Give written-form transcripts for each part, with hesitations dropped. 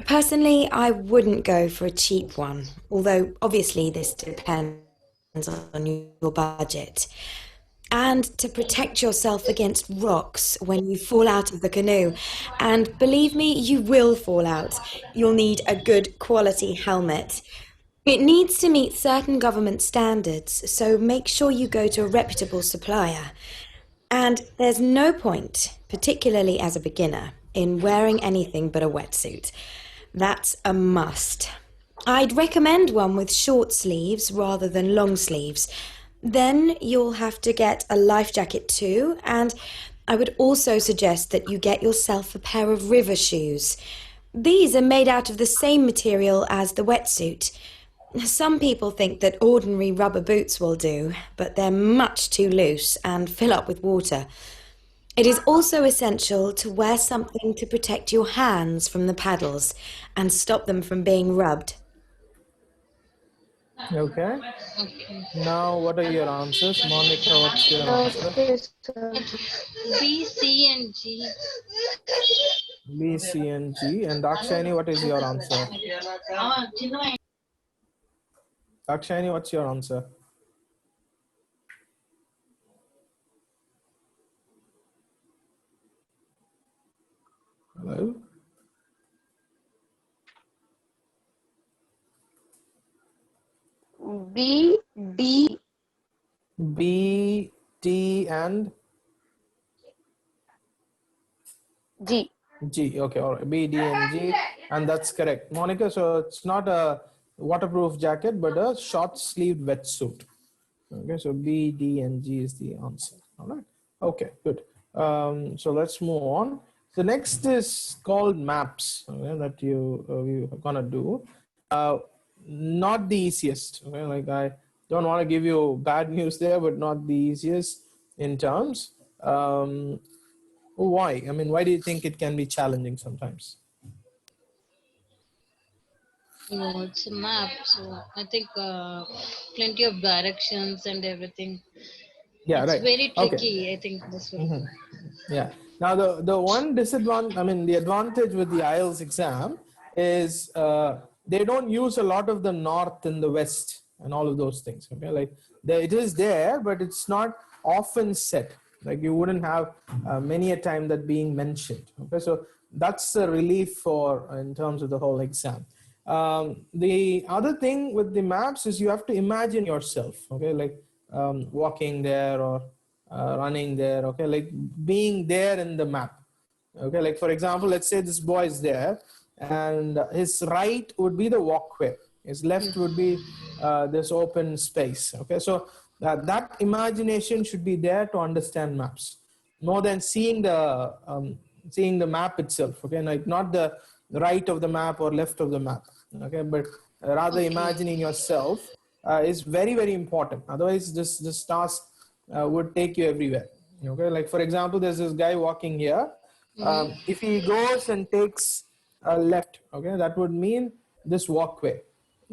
Personally, I wouldn't go for a cheap one, although obviously this depends on your budget. And to protect yourself against rocks when you fall out of the canoe. And believe me, you will fall out. You'll need a good quality helmet. It needs to meet certain government standards, so make sure you go to a reputable supplier. And there's no point, particularly as a beginner, in wearing anything but a wetsuit. That's a must. I'd recommend one with short sleeves rather than long sleeves. Then you'll have to get a life jacket too, and I would also suggest that you get yourself a pair of river shoes. These are made out of the same material as the wetsuit. Some people think that ordinary rubber boots will do, but they're much too loose and fill up with water. It is also essential to wear something to protect your hands from the paddles and stop them from being rubbed. Okay. Okay. Now, what are your answers? Monica, what's your answer? Okay, sir. It's B, C, and G. B, C, and G. And Dakshayani, what is your answer? Dakshayani, what's your answer? Hello? B, D, B, T, and G. G. Okay, all right. B, D, and G. And that's correct. Monica, so it's not a waterproof jacket, but a short sleeved wetsuit. Okay, so B, D, and G is the answer. All right. Okay, good. So let's move on. The next is called maps, okay, that we're gonna do. Not the easiest. Okay, like I don't want to give you bad news there, but not the easiest in terms. Why? I mean, why do you think it can be challenging sometimes? No, it's a map, so I think plenty of directions and everything. Yeah, It's right. very Okay. tricky, I think, this will. Yeah. Now the one disadvantage, I mean, the advantage with the IELTS exam is they don't use a lot of the north and the west and all of those things. Okay, like it is there, but it's not often said. Like you wouldn't have many a time that being mentioned. Okay, so that's a relief for in terms of the whole exam. The other thing with the maps is you have to imagine yourself. Okay, like walking there or running there, okay, like being there in the map. Okay, like for example, let's say this boy is there and his right would be the walkway, his left would be this open space. Okay, so that imagination should be there to understand maps more than seeing the map itself. Okay, like not the right of the map or left of the map. Okay, but rather imagining yourself is very, very important. Otherwise this task would take you everywhere. Okay, like for example, there's this guy walking here. If he goes and takes a left, okay, that would mean this walkway.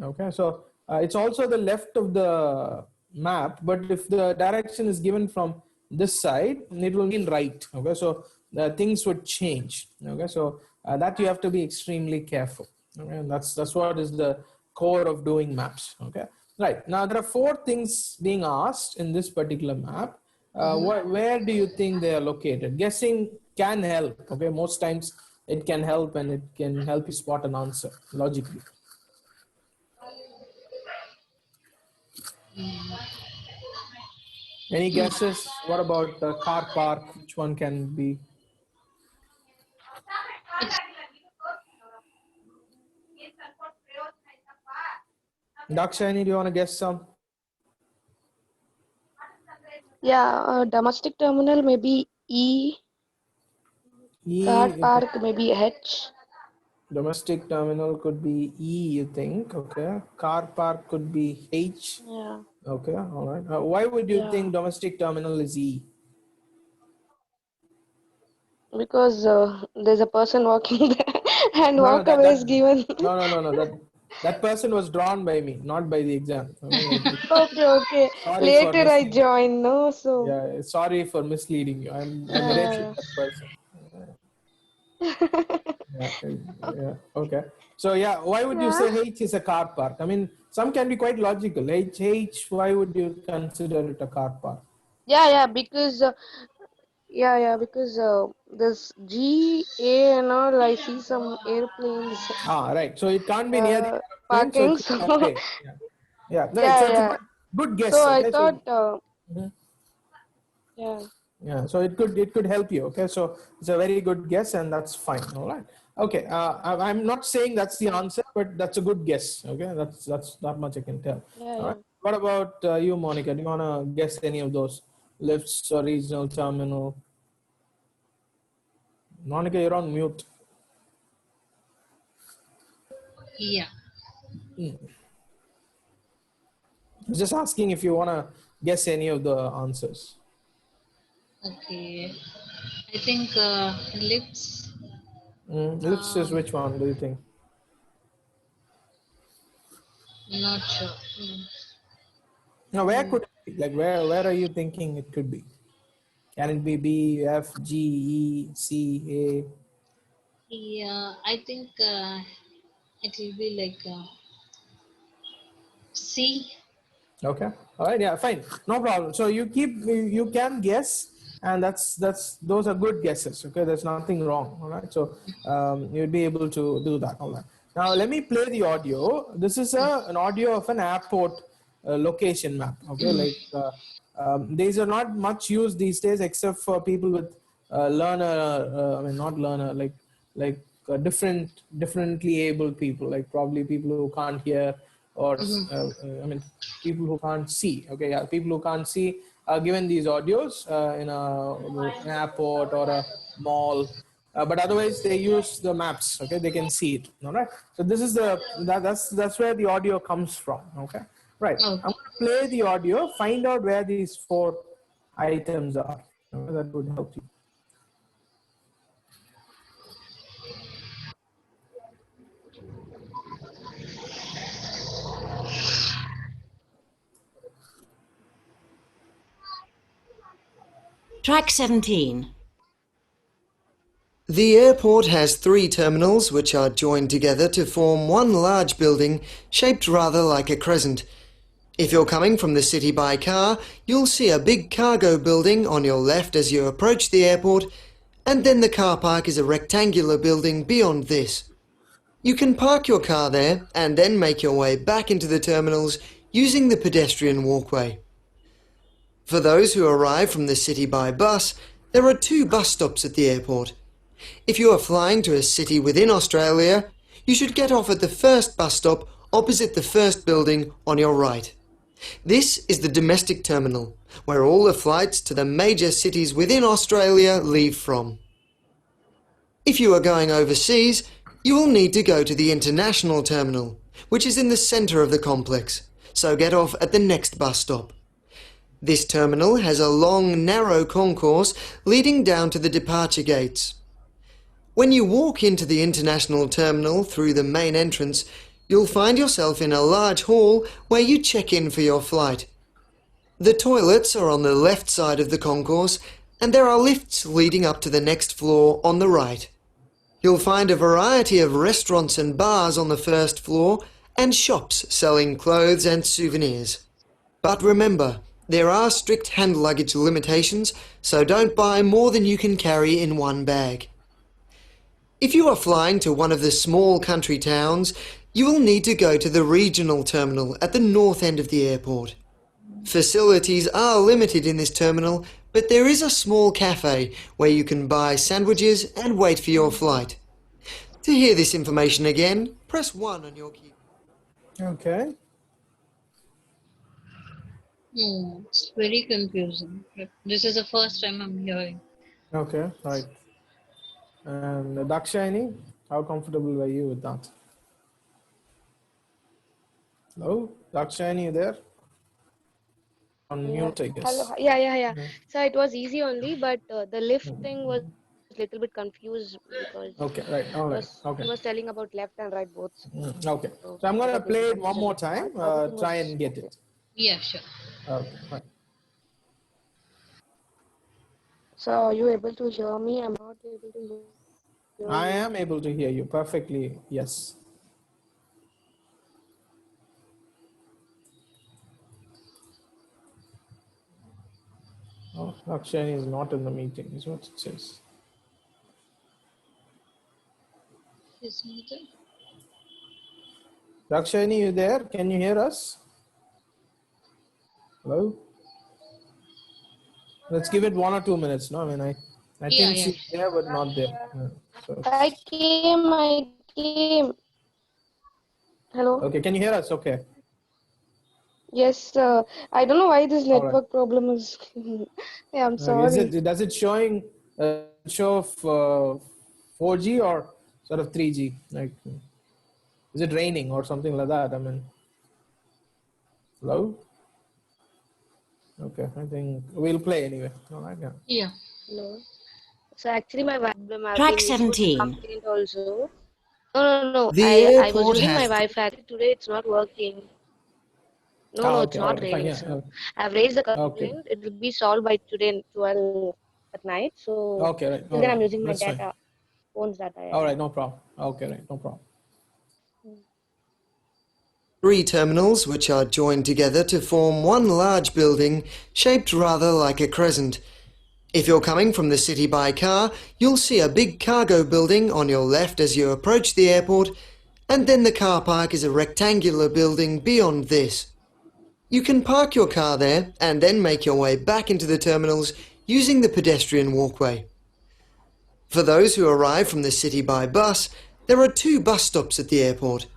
Okay, so it's also the left of the map, but if the direction is given from this side, it will mean right. Okay, so things would change. Okay, so that you have to be extremely careful. Okay, and that's what is the core of doing maps. Okay, right. Now there are 4 things being asked in this particular map. Where do you think they are located? Guessing can help. Okay, most times it can help and it can help you spot an answer logically. Any guesses? What about the car park? Which one can be? Dakshayani, do you want to guess some? Yeah, domestic terminal maybe E, car E. park maybe H. Domestic terminal could be E, you think? Okay. Car park could be H. Yeah, Okay. All right. Why would you yeah. think domestic terminal is E? Because there's a person walking there and No, no, walkaway is given. no. That person was drawn by me, not by the exam. Okay, okay. Sorry for Later I misleading. joined, no? So, Yeah, sorry for misleading you. I'm grateful yeah. to that person. Yeah, yeah, okay. So yeah, why would you Yeah. say H is a car park? I mean, some can be quite logical. H, why would you consider it a car park? Yeah, because because this GA and all, I see some airplanes Ah, right. So it can't be near the airplane, so it parking. could be at So A. Yeah, yeah. Right. yeah, So it's a yeah. good So guess. I Okay. So thought, mhm. yeah, Yeah, so it could help you. Okay, so it's a very good guess, and that's fine. All right. Okay, I'm not saying that's the answer, but that's a good guess. Okay, that's that much I can tell. yeah, All yeah. right. What about you, Monica? Do you wanna guess any of those lifts or regional terminal? Monica, you're on mute. Yeah. I was just asking if you wanna guess any of the answers. Okay. I think lifts. Lifts is which one do you think? Not sure. Now, where Mm. could it be? Like where are you thinking it could be? Can it be B, F, G, E, C, A? Yeah, I think it will be like C. Okay. All right. Yeah. Fine. No problem. So you can guess, and that's those are good guesses. Okay. There's nothing wrong. All right. So you'd be able to do that. All right. Now let me play the audio. This is an audio of an airport location map. Okay. Like these are not much used these days, except for people with learner. I mean, not learner. Differently able people, like probably people who can't hear, or I mean people who can't see. Okay, yeah, people who can't see are given these audios in an airport or a mall, but otherwise they use the maps. Okay, they can see it. All right. So this is that's where the audio comes from. Okay, right. I'm Okay. going to play the audio. Find out where these four items are. Okay, that would help you. Track 17. The airport has 3 terminals which are joined together to form one large building shaped rather like a crescent. If you're coming from the city by car, you'll see a big cargo building on your left as you approach the airport, and then the car park is a rectangular building beyond this. You can park your car there and then make your way back into the terminals using the pedestrian walkway. For those who arrive from the city by bus, there are 2 bus stops at the airport. If you are flying to a city within Australia, you should get off at the first bus stop opposite the first building on your right. This is the domestic terminal, where all the flights to the major cities within Australia leave from. If you are going overseas, you will need to go to the international terminal, which is in the centre of the complex, so get off at the next bus stop. This terminal has a long, narrow concourse leading down to the departure gates. When you walk into the international terminal through the main entrance, you'll find yourself in a large hall where you check in for your flight. The toilets are on the left side of the concourse, and there are lifts leading up to the next floor on the right. You'll find a variety of restaurants and bars on the first floor, and shops selling clothes and souvenirs. But remember, there are strict hand luggage limitations, so don't buy more than you can carry in one bag. If you are flying to one of the small country towns, you will need to go to the regional terminal at the north end of the airport. Facilities are limited in this terminal, but there is a small cafe where you can buy sandwiches and wait for your flight. To hear this information again, press 1 on your keyboard. Okay. It's very confusing. Like, this is the first time I'm hearing. Okay. Right. And Dakshayani, how comfortable were you with that? Hello, Dakshayani, you there? On Yeah. mute, I Hello. guess. Yeah. Yeah. So it was easy only, but the lift thing was little bit confused because Okay, right. All right. he Okay. was telling about left and right both. Okay. So So I'm I going to got little play it one confused at more that time. part. Everything Try was and get okay. it. Yeah, sure. Okay. Right. So are you able to hear me? I'm not able to hear you. I am able to hear you perfectly. Yes. Oh, Akshani is not in the meeting, is what it says. Is not there? Rakshani, you there? Can you hear us? Hello? Let's give it 1 or 2 minutes. No, I mean, I Yeah, think yeah. she's there, but not there. Yeah. So, I came. Hello. okay, can you hear us? Okay. Yes, I don't know why this All right. network problem is. Yeah, I'm Okay. Is sorry. it? Does it show of 4G or sort of 3G? Like, is it raining or something like that? I mean, hello. Okay, I think we'll play anyway. All right. Yeah. Yeah. No. So actually, my problem, I've Track been issued a 17. complaint also. No. The I was airport using my has Wi-Fi. Actually, today it's not working. No, it's Okay. All not right. Fine. raining, Yeah. sir. I've raised the Okay. complaint. It will be solved by today 12 at night. So Okay. Right. till All then, right. I'm using my That's fine. data, phone's data. All Yeah. right. No problem. Okay. Right. No problem. 3 terminals which are joined together to form one large building shaped rather like a crescent. If you're coming from the city by car, you'll see a big cargo building on your left as you approach the airport, and then the car park is a rectangular building beyond this. You can park your car there and then make your way back into the terminals using the pedestrian walkway. For those who arrive from the city by bus, there are 2 bus stops at the airport.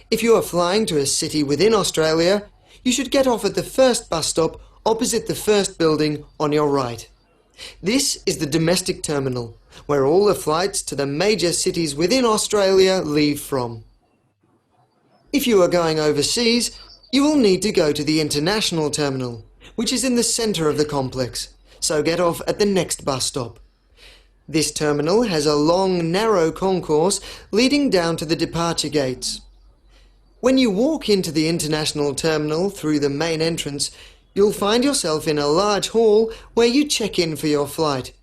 If you are flying to a city within Australia, you should get off at the first bus stop opposite the first building on your right. This is the domestic terminal, where all the flights to the major cities within Australia leave from. If you are going overseas, you will need to go to the international terminal, which is in the centre of the complex, so get off at the next bus stop. This terminal has a long, narrow concourse leading down to the departure gates. When you walk into the international terminal through the main entrance, you'll find yourself in a large hall where you check in for your flight.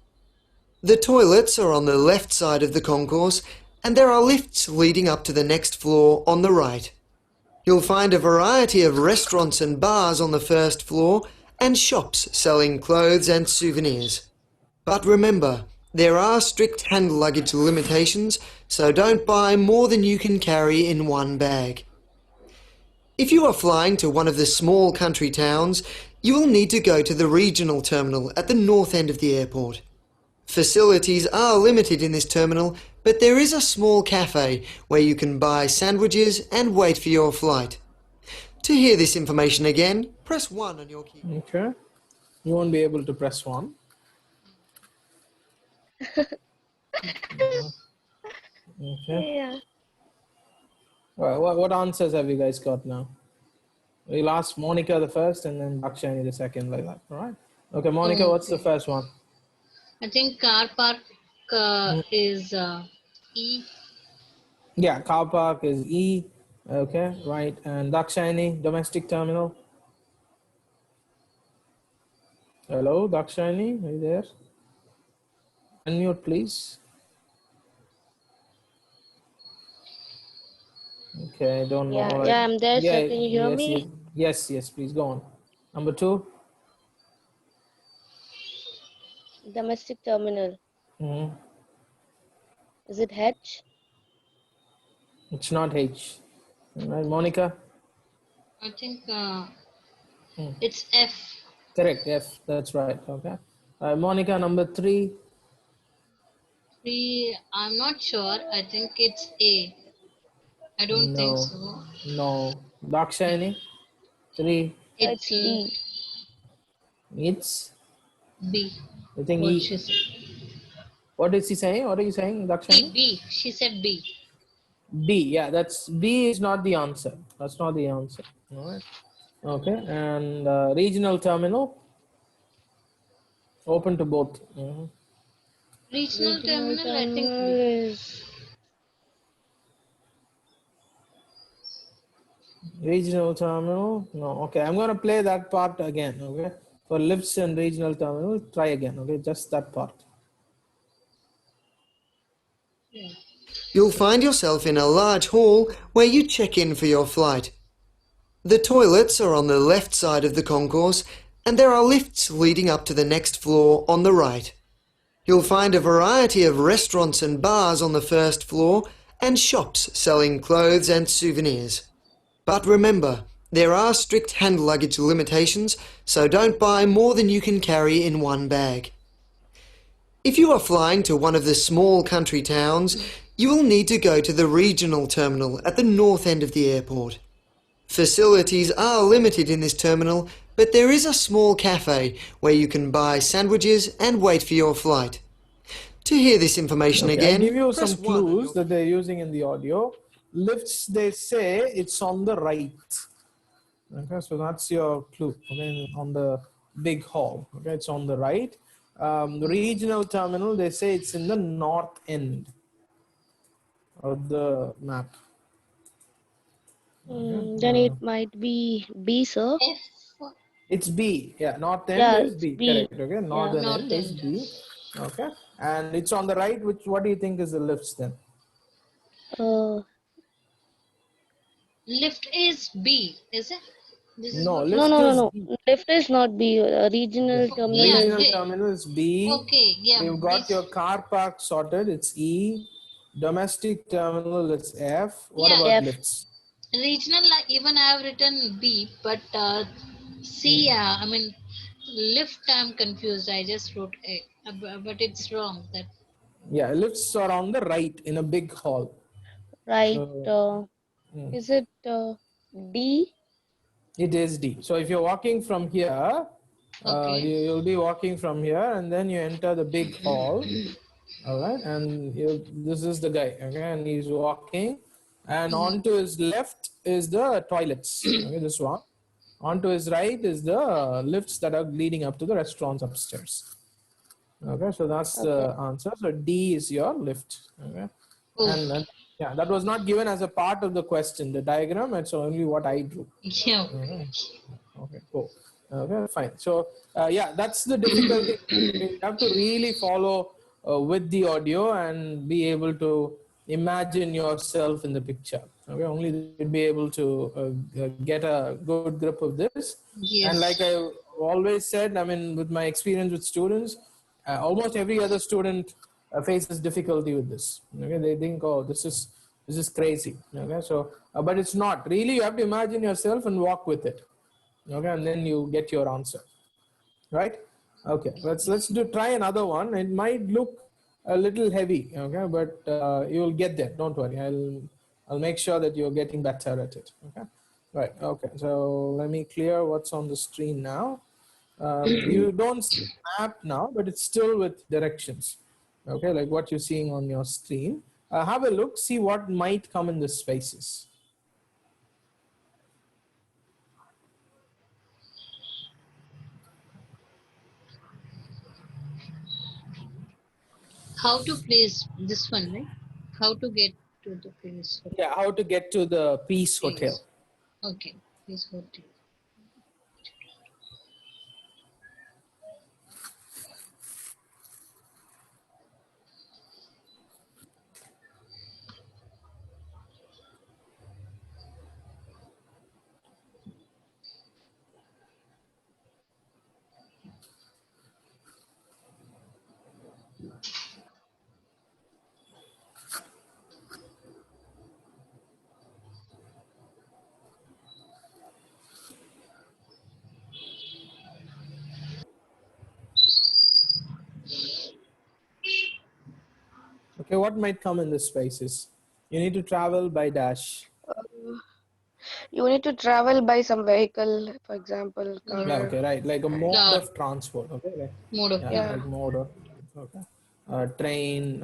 The toilets are on the left side of the concourse, and there are lifts leading up to the next floor on the right. You'll find a variety of restaurants and bars on the first floor, and shops selling clothes and souvenirs. But remember, there are strict hand luggage limitations, so don't buy more than you can carry in one bag. If you are flying to one of the small country towns, you will need to go to the regional terminal at the north end of the airport. Facilities are limited in this terminal, but there is a small cafe where you can buy sandwiches and wait for your flight. To hear this information again, press 1 on your keyboard. Okay. You won't be able to press 1. Okay. Yeah. All right. What answers have you guys got now? We'll ask Monica the first and then Bakshani the second, like that. All right. Okay, Monica, what's the Okay. first one? I think car park is E. Yeah, car park is E. Okay, right. And Dakshani, domestic terminal. Hello, Dakshani, are you there? Unmute, please. Okay, I don't know. All right. Yeah, I'm there, Yeah, sir. Can you hear yes, yes, me? yes, please go on. Number 2. Domestic terminal. Mhm. Is it H? It's not H. All right, Monica. I think it's F. Correct, F. That's right. Okay. Monica, number 3. Three. I'm not sure. I think it's A. I don't think No, so. no. Dakshani, 3. It's It's B. It's, B. I think What E. she said. What is he saying? What are you saying, Dakshani? B. She said B. B. Yeah, that's B is not the answer. That's not the answer. All right. Okay. And regional terminal, open to both. Mhm. Regional Regional terminal. I think terminal B. is Regional terminal. No. Okay. I'm going to play that part again. Okay. For lifts and regional terminal, try again. Okay. Just that part. Yeah. You'll find yourself in a large hall where you check in for your flight. The toilets are on the left side of the concourse, and there are lifts leading up to the next floor on the right. You'll find a variety of restaurants and bars on the first floor and shops selling clothes and souvenirs. But remember, there are strict hand luggage limitations, so don't buy more than you can carry in one bag. If you are flying to one of the small country towns, you will need to go to the regional terminal at the north end of the airport. Facilities are limited in this terminal, but there is a small cafe where you can buy sandwiches and wait for your flight. To hear this information Okay, again, I'll give you press some 1 on clues your- that they're using in the audio. Lifts, they say it's on the right. Okay, so that's your clue. Okay, on the big hall. Okay, it's on the right. The regional terminal, they say it's in the north end of the map. Then it might be B, sir. F. It's B. Yeah, north end Yeah, is it's B. B. Correct. Okay, Yeah. northern North end is end. B. Okay, and it's on the right. Which, what do you think is the lifts then? Uh, Lift is B, is it? This is No, what. lift no, is no. B. Lift is not B. Regional terminal Yeah, is Regional they, terminal is B. okay, yeah. You've got This, your car park sorted. It's E. Domestic terminal is F. What yeah, about F. lifts? regional, like, even I have written B, but C, I mean, lift, I'm confused. I just wrote A, but it's wrong. That Yeah, lifts are on the right in a big hall. Right. So Is it D? it is D. So if you're walking from here, okay. you'll be walking from here, and then you enter the big hall. All right, and this is the guy. Okay, and he's walking, and on to his left is the toilets. Okay, this one. On to his right is the lifts that are leading up to the restaurants upstairs. Okay, so that's the answer. So D is your lift. Okay, Oh, and yeah, that was not given as a part of the question. The diagram, it's only what I drew. yeah. Okay, cool. Okay, fine. So, yeah, that's the difficulty. You have to really follow with the audio and be able to imagine yourself in the picture. Okay, only you'll be able to get a good grip of this. Yes. And like I always said, I mean, with my experience with students, almost every other student faces difficulty with this. Okay, they think, oh, this is crazy. Okay, so but it's not really. You have to imagine yourself and walk with it. Okay, and then you get your answer, right? Okay, let's try another one. It might look a little heavy, okay, but you'll get there. Don't worry. I'll make sure that you're getting better at it. Okay, right. Okay, so let me clear what's on the screen now. You don't see the map now, but it's still with directions. Okay, like what you're seeing on your screen. Have a look, see what might come in the spaces. How to place this one, right? How to get to the place. Yeah, how to get to the Peace Hotel. Okay, please go to. Okay, what might come in the spaces? You need to travel by dash. You need to travel by some vehicle, for example, car. Yeah, okay, right. Like a mode Yeah. of transport. Okay, like, Mode of yeah, like mode of okay. Train,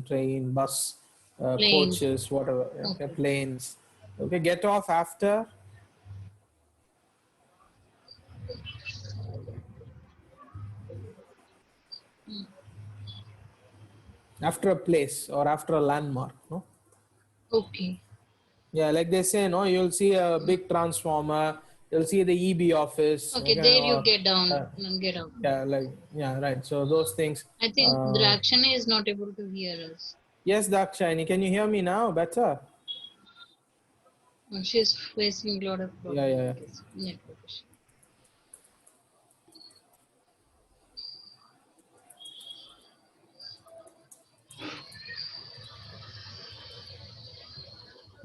train, bus, Plane. coaches, whatever. Okay, planes. Okay, get off after. After a place or after a landmark, no? Okay. Yeah, like they say, no, you'll see a big transformer, you'll see the EB office. Okay, there you or, get down and get out. yeah, like, yeah, right. So those things. I think the action is not able to hear us. Yes, Dakshayani, can you hear me now better? She's facing a lot of Yeah, problem, yeah, I yeah. guess. Network issue.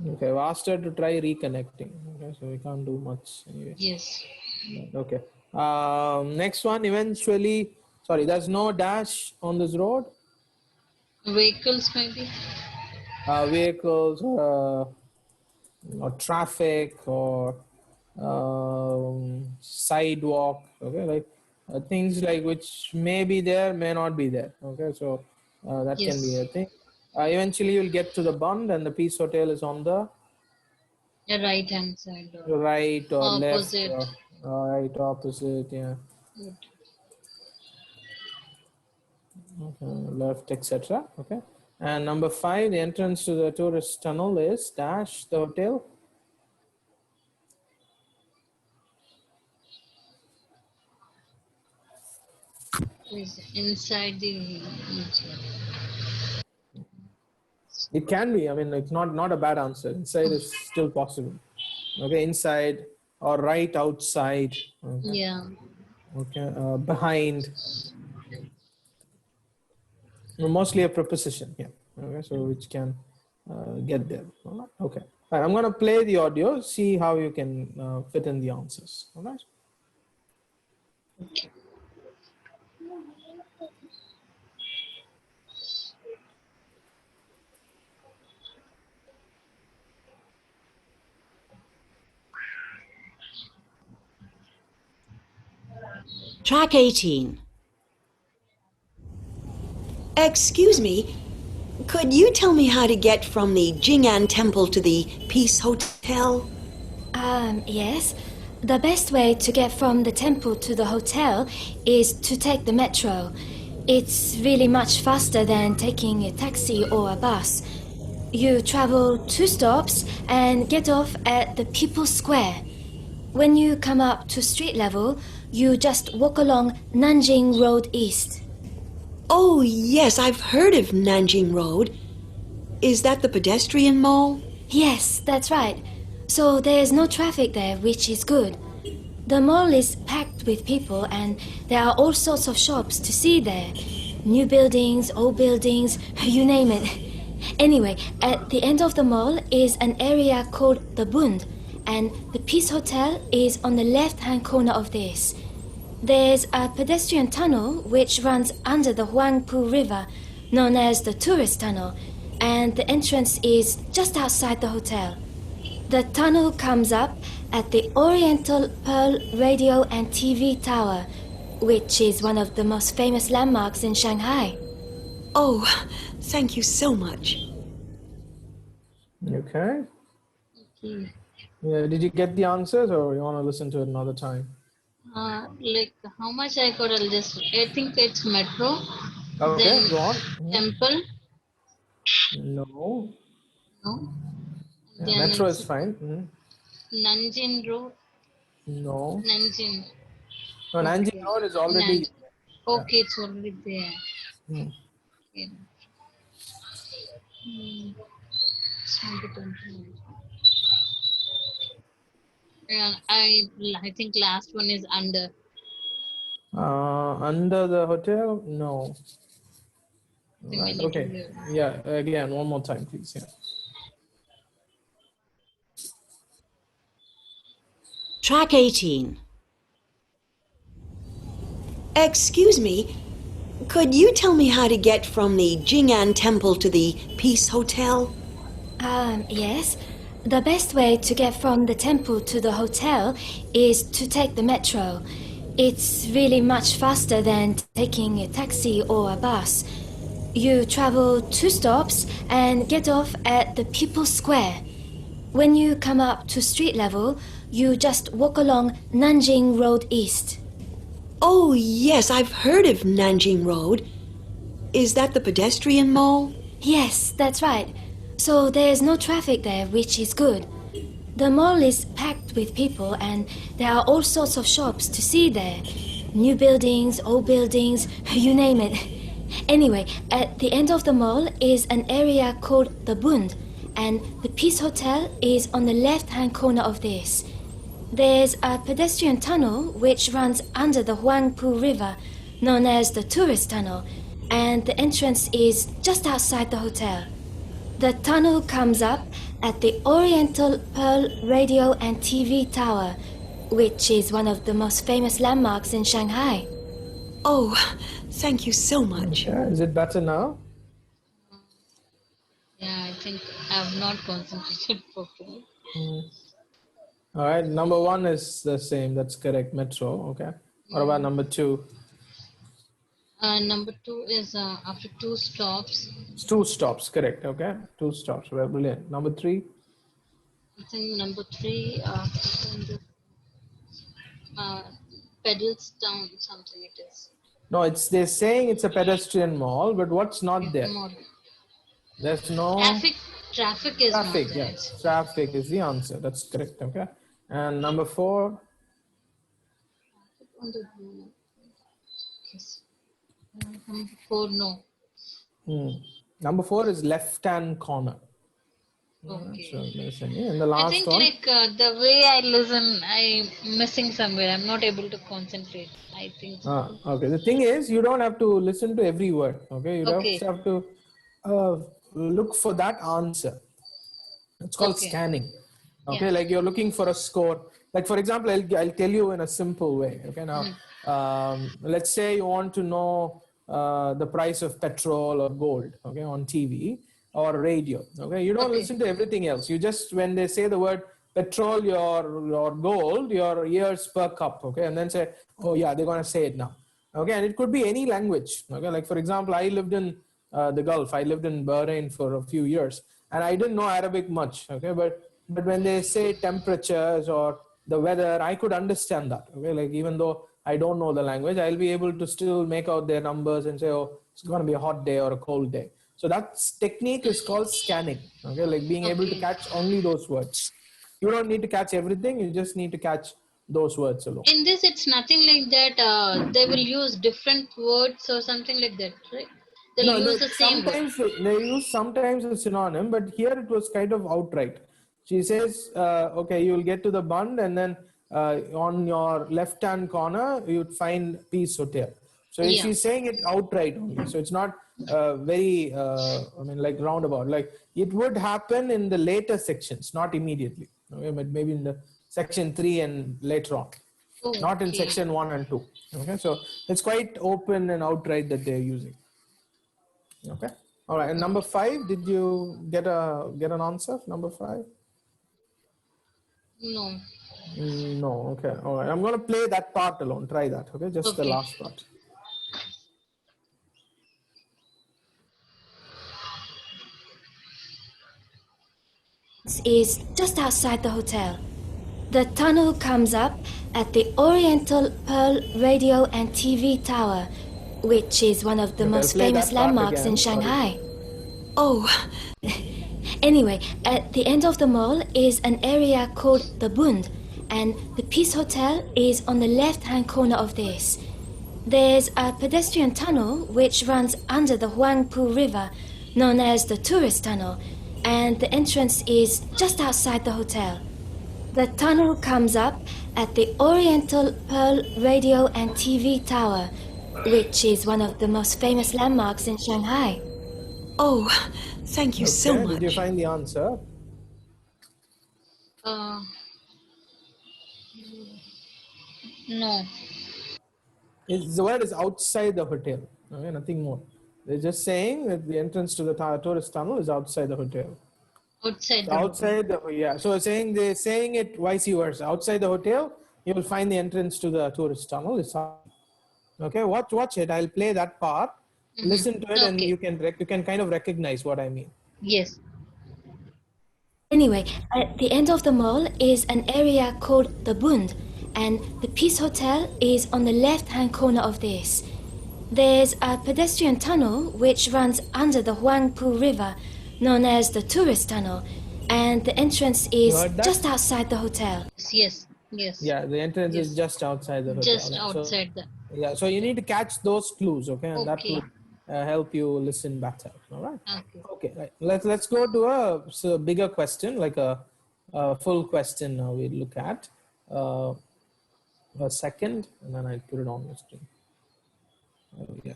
Okay, I've asked her to try reconnecting. Okay, so we can't do much anyway. Yes. Okay. Next one, eventually, sorry, there's no dash on this road. Vehicles maybe. Vehicles or traffic or sidewalk. Okay, like things like which may be there, may not be there. Okay, so that can be Yes. a thing. Eventually, you'll get to the Bund, and the Peace Hotel is on the The right hand side or right or left opposite. or right opposite. Yeah. Good. Okay, left, etc. Okay. And number 5, the entrance to the tourist tunnel is dash the hotel. Is inside the museum. It can be. I mean, it's not a bad answer. Inside is still possible. Okay, inside or right outside. Okay, Yeah. okay, behind. Mostly a preposition here. Okay, so which can get there. All right. Okay. All right, I'm going to play the audio. See how you can fit in the answers. All right. Okay. Track 18. Excuse me, could you tell me how to get from the Jing'an Temple to the Peace Hotel? Yes. The best way to get from the temple to the hotel is to take the metro. It's really much faster than taking a taxi or a bus. You travel 2 stops and get off at the People's Square. When you come up to street level, you just walk along Nanjing Road East. Oh, yes, I've heard of Nanjing Road. Is that the pedestrian mall? Yes, that's right. So there's no traffic there, which is good. The mall is packed with people and there are all sorts of shops to see there. New buildings, old buildings, you name it. Anyway, at the end of the mall is an area called the Bund, and the Peace Hotel is on the left-hand corner of this. There's a pedestrian tunnel which runs under the Huangpu River, known as the Tourist Tunnel, and the entrance is just outside the hotel. The tunnel comes up at the Oriental Pearl Radio and TV Tower, which is one of the most famous landmarks in Shanghai. Oh, thank you so much. Okay. Okay. Yeah, did you get the answers or you want to listen to it another time? Like how much I got? I think it's metro. Okay, Then go on. temple. No. No. Yeah, Then metro it's is fine. Nanjing Road. No. Nanjing. No, Nanjing Okay. Road is already. Nanjing. Okay, it's already there. Hmm. Okay. It's not the temple. Yeah, I think last one is under. Under the hotel? No. I think we Right. need to Okay. live. Yeah. Again, one more time, please. Yeah. Track 18. Excuse me, could you tell me how to get from the Jing'an Temple to the Peace Hotel? Yes. The best way to get from the temple to the hotel is to take the metro. It's really much faster than taking a taxi or a bus. You travel 2 stops and get off at the People's Square. When you come up to street level, you just walk along Nanjing Road East. Oh, yes, I've heard of Nanjing Road. Is that the pedestrian mall? Yes, that's right. So there's no traffic there, which is good. The mall is packed with people and there are all sorts of shops to see there. New buildings, old buildings, you name it. Anyway, at the end of the mall is an area called the Bund, and the Peace Hotel is on the left-hand corner of this. There's a pedestrian tunnel which runs under the Huangpu River, known as the Tourist Tunnel, and the entrance is just outside the hotel. The tunnel comes up at the Oriental Pearl Radio and TV Tower, which is one of the most famous landmarks in Shanghai. Oh, thank you so much. Yeah, is it better now? Yeah, I think I have not concentrated properly. All right, number 1 is the same. That's correct. Metro. Okay. What about number 2? Number 2 is after 2 stops. It's 2 stops. Correct. Okay. 2 stops. Well, brilliant. Number 3. I think number 3, pedals down something it is. No, they're saying it's a pedestrian mall, but what's not there? More. There's no Traffic is not traffic. there. Yes, traffic is the answer. That's correct. Okay. And number 4. On the blue. Yes. Number 4, no. Number 4 is left-hand corner. Okay. So listen, and the I last think one. the way I listen, I'm missing somewhere. I'm not able to concentrate. I think so. Okay. The thing is, you don't have to listen to every word. Okay. You Okay. just have to look for that answer. It's called Okay. scanning. Okay. Yeah. Like you're looking for a score. Like for example, I'll tell you in a simple way. Okay. Now, let's say you want to know the price of petrol or gold. Okay, on TV or radio. Okay. You don't listen to everything else. You just, when they say the word petrol or gold, your ears perk up. Okay. And then say, oh yeah, they're going to say it now. Okay. And it could be any language. Okay. Like for example, I lived in the Gulf. I lived in Bahrain for a few years and I didn't know Arabic much. Okay. But when they say temperatures or the weather, I could understand that. Okay. Like even though I don't know the language, I'll be able to still make out their numbers and say, oh, it's going to be a hot day or a cold day. So that technique is called scanning. Okay. Like being able to catch only those words. You don't need to catch everything. You just need to catch those words alone. In this, it's nothing like that. They will use different words or something like that, right? They'll use the same word. Sometimes they use sometimes a synonym, but here it was kind of outright. She says, okay, you'll get to the Bund and then on your left-hand corner, you'd find Peace Hotel. So she's saying it outright only. So it's not very, like roundabout. Like it would happen in the later sections, not immediately. Okay, but maybe in the section 3 and later on. Not in section 1 and 2. Okay, so it's quite open and outright that they're using. Okay. All right. And number 5, did you get an answer? Number 5? No. No. Okay. All right. I'm going to play that part alone. Try that. Okay. Just the last part. Is just outside the hotel. The tunnel comes up at the Oriental Pearl Radio and TV Tower, which is one of the most famous landmarks in Shanghai. Oh, Anyway, at the end of the mall is an area called the Bund, and the Peace Hotel is on the left-hand corner of this. There's a pedestrian tunnel which runs under the Huangpu River, known as the Tourist Tunnel, and the entrance is just outside the hotel. The tunnel comes up at the Oriental Pearl Radio and TV Tower, which is one of the most famous landmarks in Shanghai. oh, thank you so much. Did you find the answer? No. The word is outside the hotel. Okay, nothing more. They're just saying that the entrance to the tourist tunnel is outside the hotel. Outside the So they're saying it vice versa. Outside the hotel, you will find the entrance to the tourist tunnel. Okay, watch it. I'll play that part. Listen to it, and you can kind of recognize what I mean. Yes. Anyway, at the end of the mall is an area called the Bund, and the Peace Hotel is on the left-hand corner of this. There's a pedestrian tunnel which runs under the Huangpu River, known as the Tourist Tunnel, and the entrance is just outside the hotel. Yes. Yeah, the entrance is just outside the hotel. Just outside the. Yeah, so you need to catch those clues, okay? And that will help you listen better. All right. Okay. Okay. Right. Let's go to a bigger question, like a full question. Now we look at a second, and then I put it on the screen. Oh, yeah.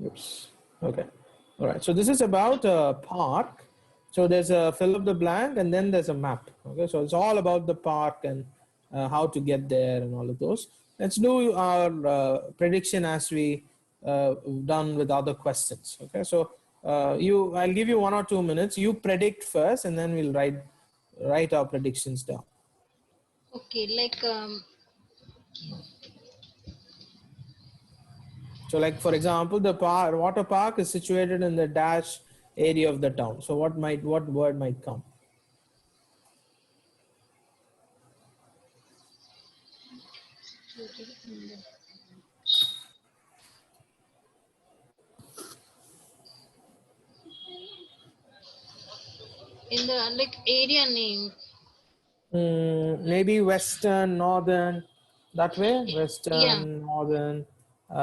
Oops. Okay. All right. So this is about a park. So there's a fill up the blank, and then there's a map. Okay. So it's all about the park and how to get there and all of those. Let's do our prediction as we done with other questions. Okay. So I'll give you 1 or 2 minutes. You predict first, and then we'll write our predictions down. Okay, like So, like for example, the water park is situated in the dash area of the town. So, what word might come? in the like area name. Maybe western, northern, that way. Yeah, Western, northern,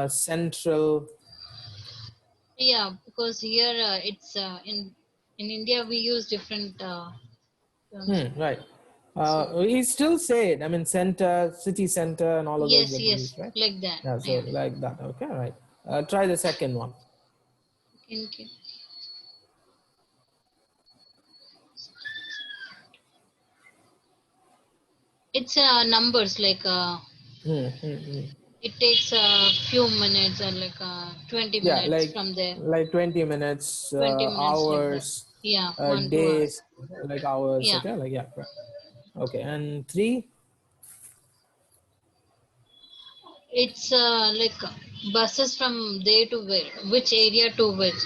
central. yeah, because here it's in India we use different terms. Right. We still say it. I mean, center, city center, and all of those Yes, that we yes, use, right? like that. Yeah. So Yeah. like that. Okay. Right. Try the second one. Okay. It's numbers like Hmm, hmm, hmm. it takes a few minutes or like 20 Yeah, minutes from there. like 20 minutes, 20 minutes like that. hours, Yeah, 1 2 hours. days, like hours. Yeah, Okay, like yeah, right. Okay, and three. it's like buses from there to where, which area to which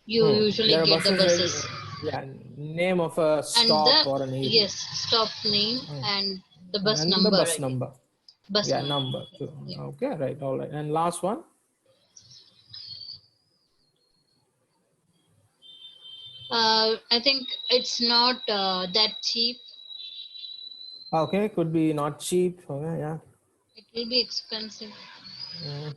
you usually There are get the buses like buses. yeah, name of a And stop the or an area, yes, stop name and the bus and the number bus again. number. Bus Yeah, number. number too. Yeah. Okay, right, all right. And last one. I think it's not that cheap. Okay, could be not cheap. Okay, yeah. It will be expensive. Okay,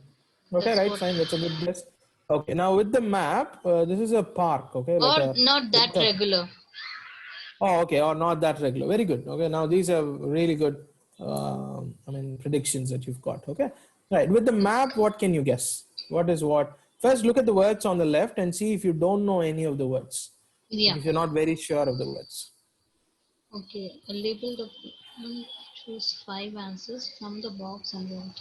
That's right, what. fine. That's a good guess. Okay, now with the map, this is a park. Okay, like Or a not that with a regular. Oh, okay, or not that regular. Very good. Okay, now these are really good. I mean, predictions that you've got. Okay, right. With the map, what can you guess? What is what? First, look at the words on the left and see if you don't know any of the words. Like Yeah. if you're not very sure of the words. Okay. Label the choose 5 answers from the box and write.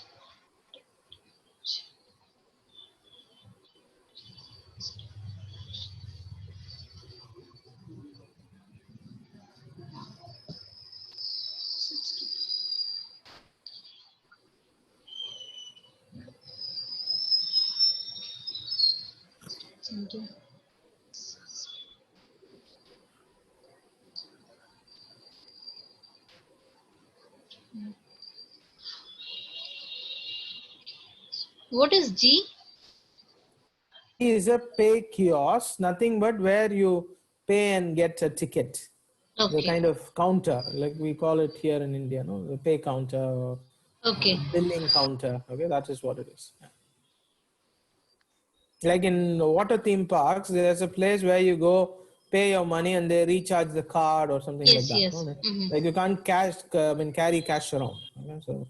Something. What is G? G is a pay kiosk, nothing but where you pay and get a ticket. The Okay. kind of counter, like we call it here in India, no, the pay counter or Okay. billing counter. Okay, that is what it is. Like in water theme parks, there's a place where you go pay your money and they recharge the card or something like Yes, that. yes. No? Mm-hmm. Like you can't carry cash around. Okay, so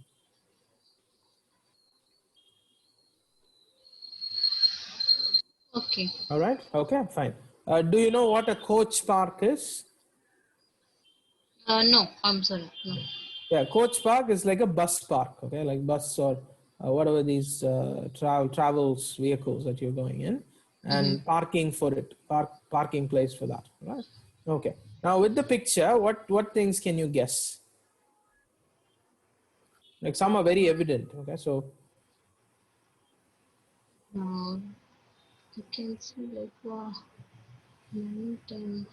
Okay. all right, okay, fine. Do you know what a coach park is? No, I'm sorry. No. Yeah, coach park is like a bus park. Okay, like bus or whatever these travels vehicles that you're going in, Mm-hmm. and parking for it, parking place for that. Right. Okay. Now with the picture, what things can you guess? Like some are very evident. Okay, so You can see like 9, 10.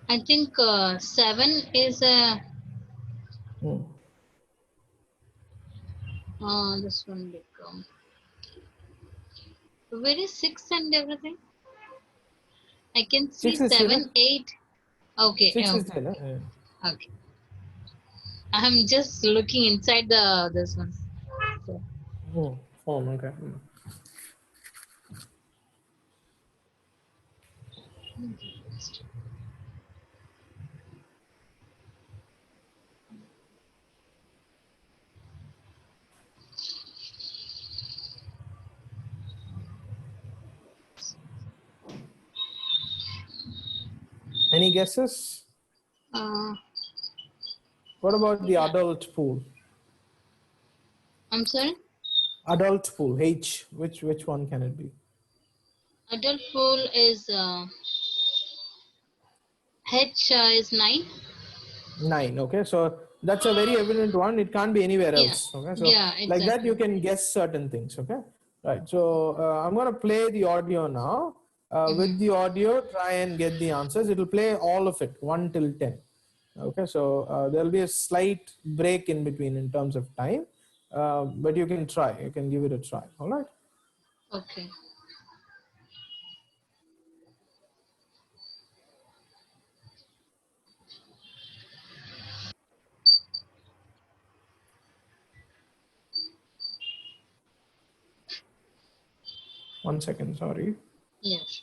I think 7 is hmm. this one like where is 6 and everything? I can see Six is 7, 8. Okay. 6 is Okay. there. Yeah. Okay. I'm just looking inside the this one. So, Oh, form, okay. Any guesses? uh, What about the yeah. adult pool? I'm sorry. Adult pool, H. Which one can it be? Adult pool is H is 9. 9. Okay, so that's a very evident one. It can't be anywhere Yeah. else. Okay, so Yeah. like that you Exactly. can guess certain things. Okay, right. So I'm going to play the audio now. With the audio, try and get the answers. It will play all of it, 1 till 10. Okay, so there will be a slight break in between in terms of time, but you can try. You can give it a try. All right. Okay. One second. Sorry. Yes.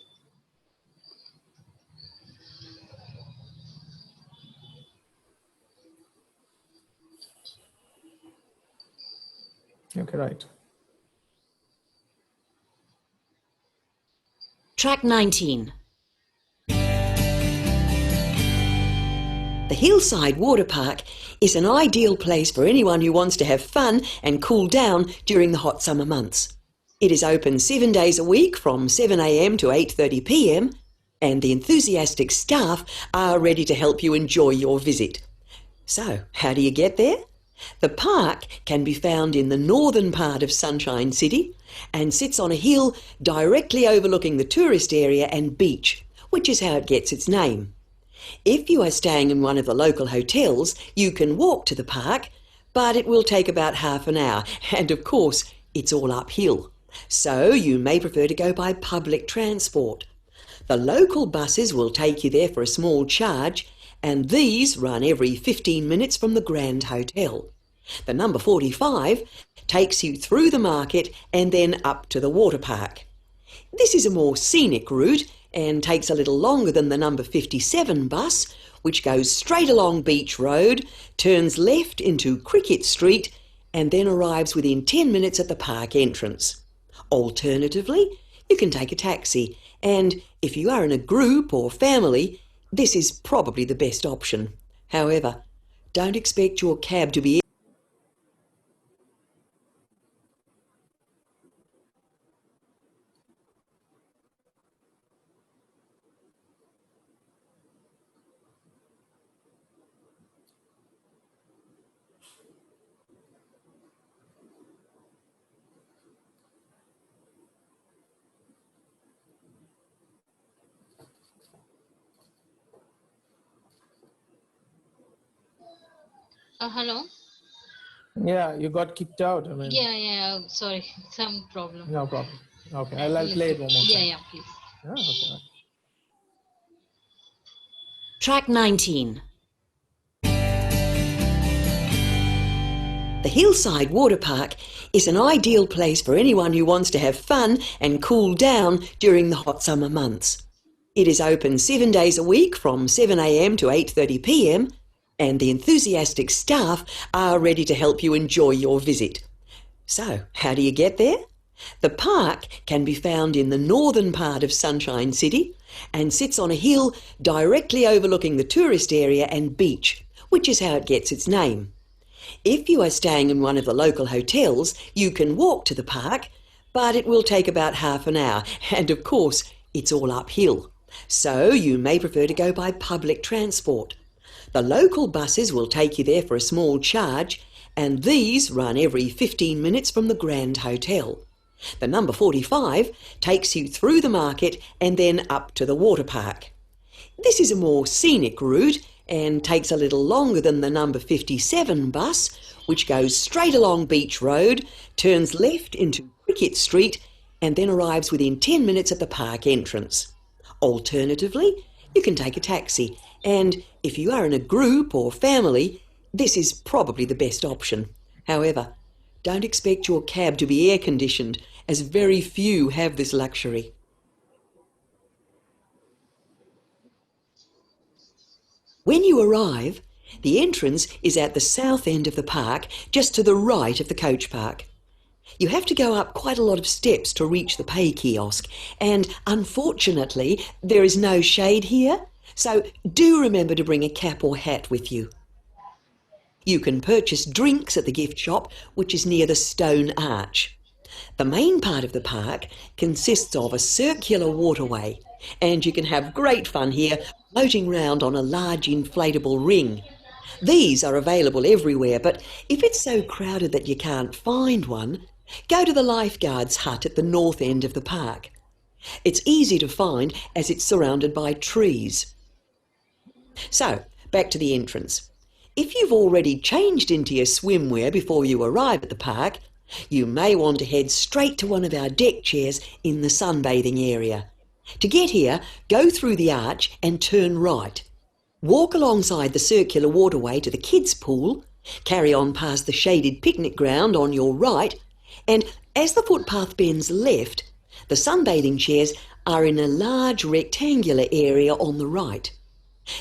Okay, right. Track 19. The Hillside Water Park is an ideal place for anyone who wants to have fun and cool down during the hot summer months. It is open 7 days a week from 7 a.m. to 8:30 p.m. and the enthusiastic staff are ready to help you enjoy your visit. So, how do you get there? The park can be found in the northern part of Sunshine City and sits on a hill directly overlooking the tourist area and beach, which is how it gets its name. If you are staying in one of the local hotels, you can walk to the park, but it will take about half an hour, and of course, it's all uphill. So you may prefer to go by public transport. The local buses will take you there for a small charge, and these run every 15 minutes from the Grand Hotel. The number 45 takes you through the market and then up to the water park. This is a more scenic route and takes a little longer than the number 57 bus, which goes straight along Beach Road, turns left into Cricket Street, and then arrives within 10 minutes at the park entrance. Alternatively, you can take a taxi, and if you are in a group or family, this is probably the best option. However, don't expect your cab to be Hello. Yeah, you got kicked out. I mean, Yeah. Yeah. Sorry. Some problem. no problem. Okay, I'll play it one more Yeah. time. Yeah. Please. Yeah, okay. Right. Track 19. The Hillside Water Park is an ideal place for anyone who wants to have fun and cool down during the hot summer months. It is open 7 days a week from 7 a.m. to 8:30 p.m. and the enthusiastic staff are ready to help you enjoy your visit. So, how do you get there? The park can be found in the northern part of Sunshine City and sits on a hill directly overlooking the tourist area and beach, which is how it gets its name. If you are staying in one of the local hotels, you can walk to the park, but it will take about half an hour, and of course, it's all uphill. So you may prefer to go by public transport. The local buses will take you there for a small charge, and these run every 15 minutes from the Grand Hotel. The number 45 takes you through the market and then up to the water park. This is a more scenic route and takes a little longer than the number 57 bus, which goes straight along Beach Road, turns left into Cricket Street, and then arrives within 10 minutes at the park entrance. Alternatively, you can take a taxi. And if you are in a group or family, this is probably the best option. However, don't expect your cab to be air conditioned, as very few have this luxury. When you arrive, the entrance is at the south end of the park, just to the right of the coach park. You have to go up quite a lot of steps to reach the pay kiosk, and unfortunately, there is no shade here, so do remember to bring a cap or hat with you. You can purchase drinks at the gift shop, which is near the stone arch. The main part of the park consists of a circular waterway, and you can have great fun here floating round on a large inflatable ring. These are available everywhere, but if it's so crowded that you can't find one, go to the lifeguard's hut at the north end of the park. It's easy to find as it's surrounded by trees. So, back to the entrance. If you've already changed into your swimwear before you arrive at the park, you may want to head straight to one of our deck chairs in the sunbathing area. To get here, go through the arch and turn right. Walk alongside the circular waterway to the kids' pool, carry on past the shaded picnic ground on your right, and as the footpath bends left, the sunbathing chairs are in a large rectangular area on the right.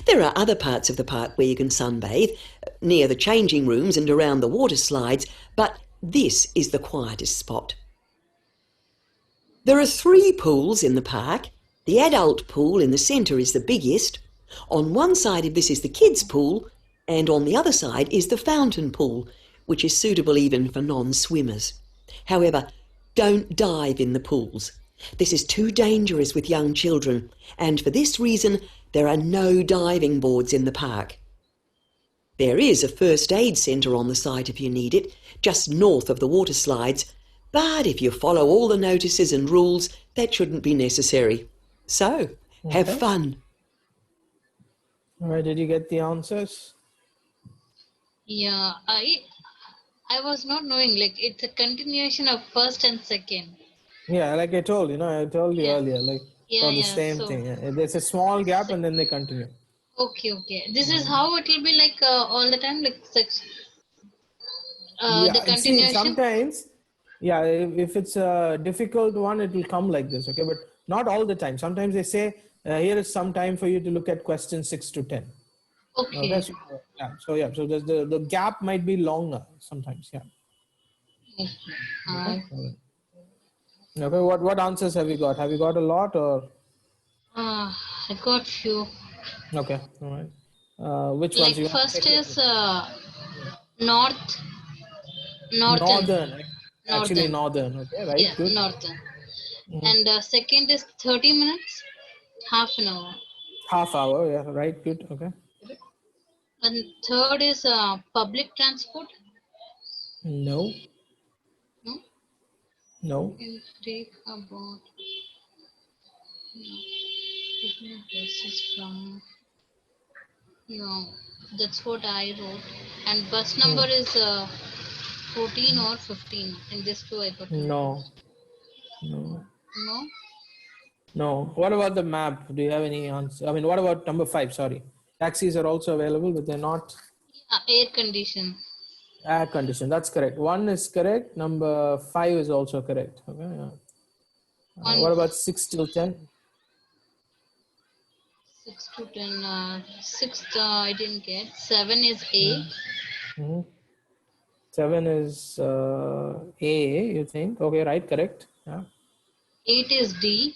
There are other parts of the park where you can sunbathe, near the changing rooms and around the water slides, but this is the quietest spot. There are 3 pools in the park. The adult pool in the centre is the biggest. On one side of this is the kids' pool, and on the other side is the fountain pool, which is suitable even for non-swimmers. However, don't dive in the pools. This is too dangerous with young children, and for this reason, there are no diving boards in the park. There is a first aid centre on the site if you need it, just north of the water slides, but if you follow all the notices and rules, that shouldn't be necessary. So, have Okay. fun. All right, did you get the answers? Yeah, I was not knowing, like it's a continuation of first and second. Yeah, like I told you, I told you Yeah, earlier, like yeah, for the yeah. same So, thing. There's a small gap and then they continue. okay, okay. This is how it will be like all the time, like the Yeah, and see, continuation. sometimes, yeah, if it's a difficult one, it will come like this, okay? But not all the time. Sometimes they say, here is some time for you to look at questions 6 to 10. Okay, Okay. so the gap might be longer sometimes, yeah. Okay. Okay, all right. Okay, what answers have you got? Have you got a lot or? I got few. Okay, all right. Which ones Like you want to first check? is north, northern, Northern, actually northern. northern. Okay, right, Yeah, good. northern. Mhm. And second is 30 minutes, half an hour. Half hour, yeah, right, good. Okay. And third is public transport. No, No, no, it take about buses from. No, that's what I wrote. And bus hmm, number is 14 or 15. In this two, I got confused. no, no, No, no. What about the map? Do you have any answer? I mean, what about number 5? Sorry. Taxis are also available, but they're not air condition. air conditioned. That's correct. 1 is correct. Number 5 is also correct. Okay. Yeah. On What about 6 till 10? 6 to 10. Sixth, I didn't get. 7 is A. Mm-hmm. 7 is A, you think? Okay, right, correct. Yeah. 8 is D.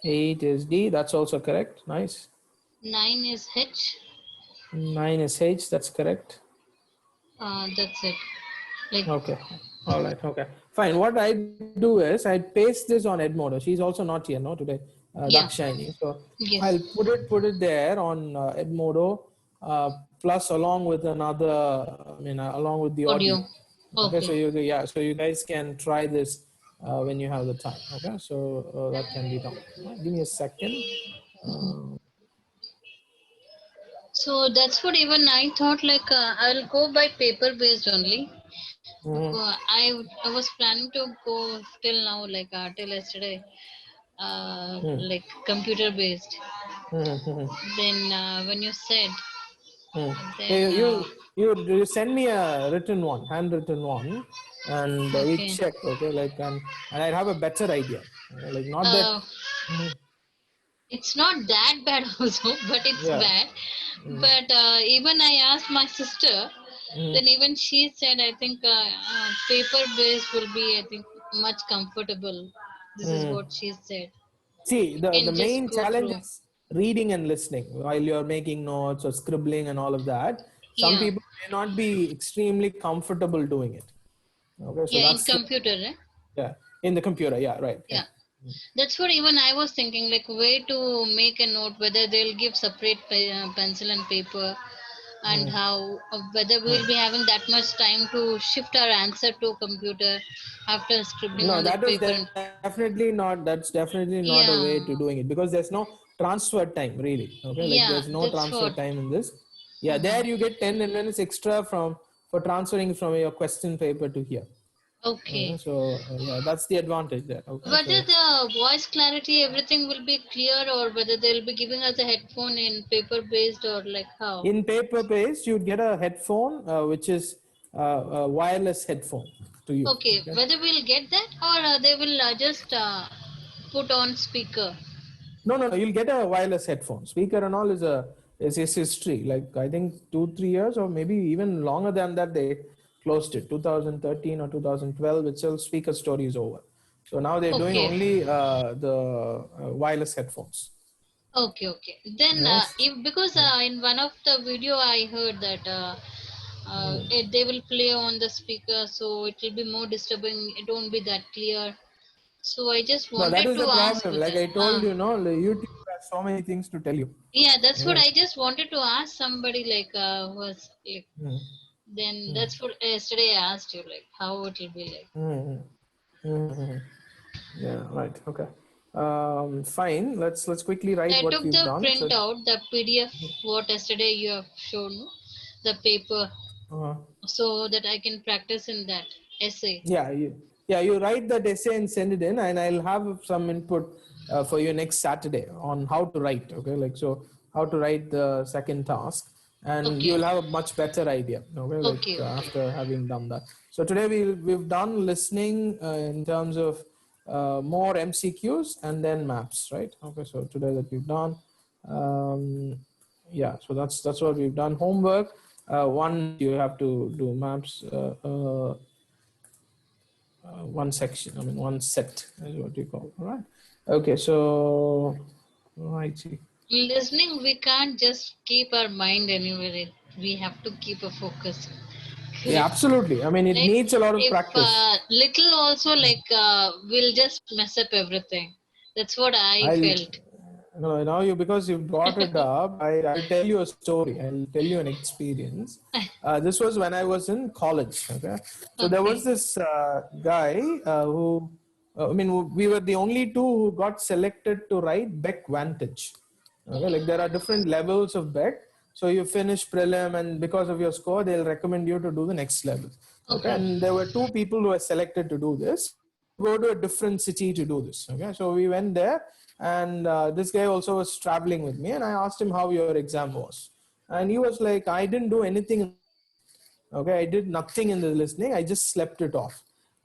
8 is D, that's also correct. Nice. 9 is H. 9 is H, that's correct. That's it. Like, Okay. All right. Okay. Fine. What I do is I paste this on Edmodo. She's also not here, no, today. yeah. Dakshini. So Yes. I'll put it there on Edmodo, plus along with another. I mean, along with the audio. Audio. Okay. So Okay. so you guys can try this when you have the time. Okay. So that can be done. Give me a second. So that's what even I thought, like I'll go by paper based only. Mhm. I was planning to go till now, like till yesterday, Hmm. like computer based. Mm-hmm. Then when you said, Mm. then You send me a written one, handwritten one, and we okay. check. Okay, like and I have a better idea. Like not that. Uh, Mhm. it's not that bad also, but it's Yeah. bad. Mm. But even I asked my sister, Mm. then even she said, I think paper base will be, I think, much comfortable. This is Mm. what she said. See, You the can just main go challenge through. is reading and listening while you're making notes or scribbling and all of that. Some Yeah, people may not be extremely comfortable doing it. Okay, so yeah, in that's computer, right? yeah, in the computer. Yeah, right. Yeah. Yeah. That's what even I was thinking, like way to make a note, whether they'll give separate pencil and paper, and Mm. how whether we'll be having that much time to shift our answer to computer after scribbling No, on the that is paper. And definitely not. That's definitely not a way yeah, to doing it because there's no transfer time really. Okay, like yeah, there's no that's transfer what. time in this. Yeah, Mhm. there you get 10 minutes extra from for transferring from your question paper to here. Okay. So yeah, that's the advantage there. Okay, Whether so the voice clarity, everything will be clear, or whether they'll be giving us a headphone in paper based, or like how? in paper based, you'd get a headphone which is a wireless headphone to you. Okay, Okay. whether we'll get that, or they will just put on speaker. No. You'll get a wireless headphone. Speaker and all is history. Like I think 2 3 years or maybe even longer than that they closed it. 2013 or 2012 itself. Speaker story is over. So now they're doing Okay. only the wireless headphones. Okay, okay. Then, Yes. if because in one of the video I heard that Mm. they will play on the speaker, so it will be more disturbing. It won't be that clear. So I just No, that wanted is to the ask problem. with Like that. I told you, no, YouTube has so many things to tell you. Yeah, that's what Okay. I just wanted to ask somebody like was like. Mm. Then Mm. that's what yesterday I asked you like how it will be like. Mm. Mm. Yeah, right. Okay. Fine. Let's quickly write I what took we've the done. So printout, the PDF what yesterday you have shown, the paper, uh, so that I can practice in that essay. you write that essay and send it in, and I'll have some input for you next Saturday on how to write. Okay, like so how to write the second task, and Okay, you'll have a much better idea. Okay, like okay, okay, after having done that. So today we've done listening in terms of more MCQs and then maps, right? Okay, so today that we've done. Um, yeah, so that's what we've done. Homework. One you have to do maps. One section, I mean, one set is what you call. All right. Okay. So, right. Listening, we can't just keep our mind anywhere. We have to keep a focus. Yeah, Correct. absolutely. I mean, it Right? needs a lot of If practice. little also like we'll just mess up everything. That's what I I'll felt. no now you because you brought it up. I'll tell you a story. I'll tell you an experience. This was when I was in college. Okay, so there was Okay. this guy who, I mean, we were the only two who got selected to write Beck Vantage. Okay, like there are different levels of Beck. So you finish prelim, and because of your score, they'll recommend you to do the next level. Okay, Okay. and there were two people who were selected to do this. Go to a different city to do this. Okay, so we went there, and this guy also was traveling with me, and I asked him how your exam was, and he was like, I didn't do anything. Okay, I did nothing in the listening. I just slept it off.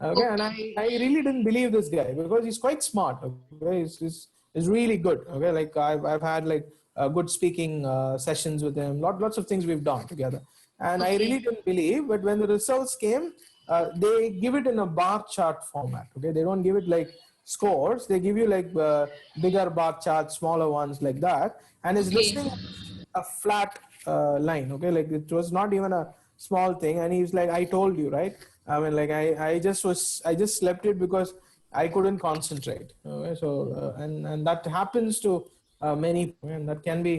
Okay, and Okay. I really didn't believe this guy because he's quite smart. Okay, he's really good. Okay, like I've had like good speaking sessions with him. Lots of things we've done together, and I Okay. really didn't believe. But when the results came, they give it in a bar chart format. Okay, they don't give it like scores. They give you like bigger bar charts, smaller ones like that, and his Okay. listening was a flat line. Okay, like it was not even a small thing, and he's like, I told you, right? I mean, like I just slept it because I couldn't concentrate. Okay, so and that happens to many people, and that can be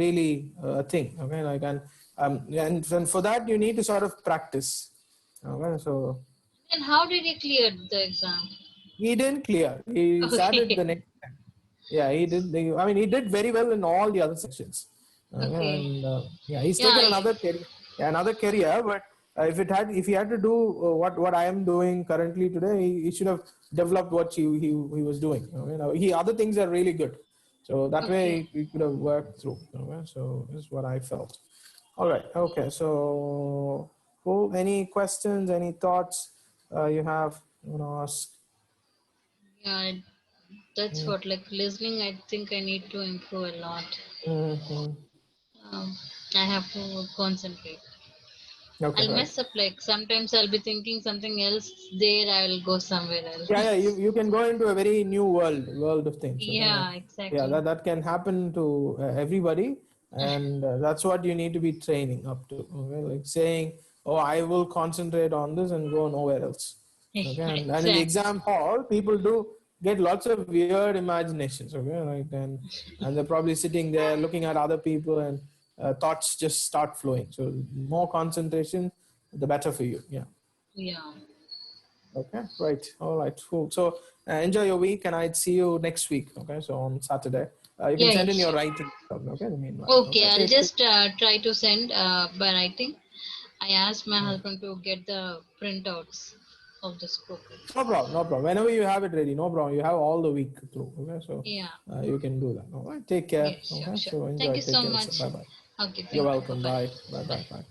really a thing. Okay, like and for that you need to sort of practice. Okay, so Then how did he clear the exam? he didn't clear. He started the Okay. next time. Yeah, he did. I mean, he did very well in all the other sections. Okay. And yeah, he's Yeah. taken another career. Yeah, another career. But if he had to do what I am doing currently today, he should have developed what he was doing. You know, he other things are really good. So that Okay. way we could have worked through. Okay? So this is what I felt. All right. Okay. So cool. Any questions? Any thoughts you have? You want to ask? Yeah, that's what, like listening, I think I need to improve a lot. Mm-hmm. Um, I have to concentrate. Okay. I'll Right. mess up, like sometimes I'll be thinking something else, there I'll go somewhere else. Yeah. You can go into a very new world of things. Okay? Yeah, Yeah. exactly. That can happen to everybody, and that's what you need to be training up to. Okay? Like saying, "Oh, I will concentrate on this and go nowhere else." Okay, and in the Exactly. exam hall, people do get lots of weird imaginations. Okay, right, and they're probably sitting there looking at other people, and thoughts just start flowing. So more concentration, the better for you. Yeah. Yeah. Okay. Right. All right. Cool. So enjoy your week, and I'd see you next week. Okay. So on Saturday, you can Yeah, send yeah, in your sure. writing. Okay. In the meanwhile. Okay, Okay. I'll Take. just try to send by writing. I asked my husband to get the printouts of the script. No problem. No problem. Whenever you have it ready, no problem. You have all the week through. Okay. So Yeah. you can do that. All right. Take care. Yeah, sure, Okay. sure. So Thank enjoy. you Take so care. much. Bye bye. Okay, You're thank you. welcome. Bye-bye. Bye. Bye. Bye. Bye. Bye.